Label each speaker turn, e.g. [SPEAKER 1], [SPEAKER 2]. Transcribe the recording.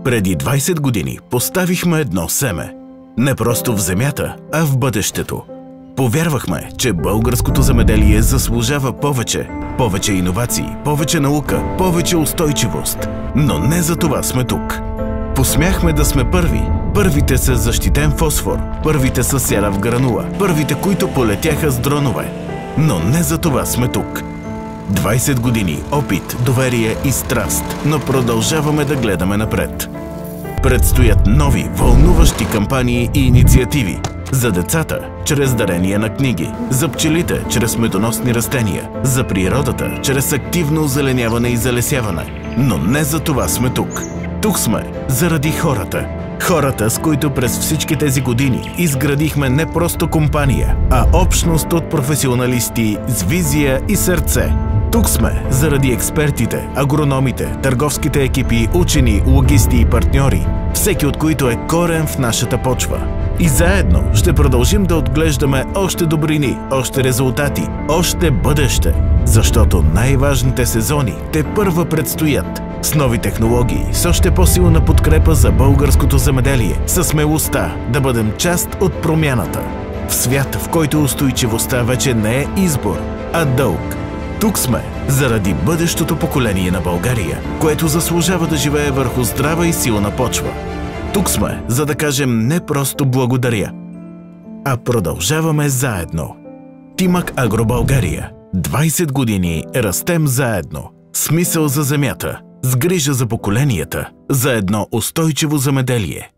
[SPEAKER 1] Преди 20 години поставихме едно семе. Не просто в земята, а в бъдещето. Повярвахме, че българското земеделие заслужава повече. Повече иновации, повече наука, повече устойчивост. Но не за това сме тук. Посмяхме да сме първи. Първите с защитен фосфор, първите с сяра в гранула, първите, които полетяха с дронове. Но не за това сме тук. 20 години опит, доверие и страст, но продължаваме да гледаме напред. Предстоят нови, вълнуващи кампании и инициативи. За децата – чрез дарения на книги, за пчелите – чрез медоносни растения, за природата – чрез активно озеленяване и залесяване. Но не за това сме тук. Тук сме заради хората. Хората, с които през всички тези години изградихме не просто компания, а общност от професионалисти с визия и сърце. Тук сме заради експертите, агрономите, търговските екипи, учени, логисти и партньори, всеки от които е корен в нашата почва. И заедно ще продължим да отглеждаме още добрини, още резултати, още бъдеще, защото най-важните сезони тепърва предстоят. С нови технологии, с още по-силна подкрепа за българското земеделие, със смелостта да бъдем част от промяната. В свят, в който устойчивостта вече не е избор, а дълг. Тук сме заради бъдещото поколение на България, което заслужава да живее върху здрава и силна почва. Тук сме, за да кажем не просто благодаря, а продължаваме заедно. Тимак Агро България. 20 години растем заедно. Смисъл за земята, с грижа за поколенията, за едно устойчиво земеделие.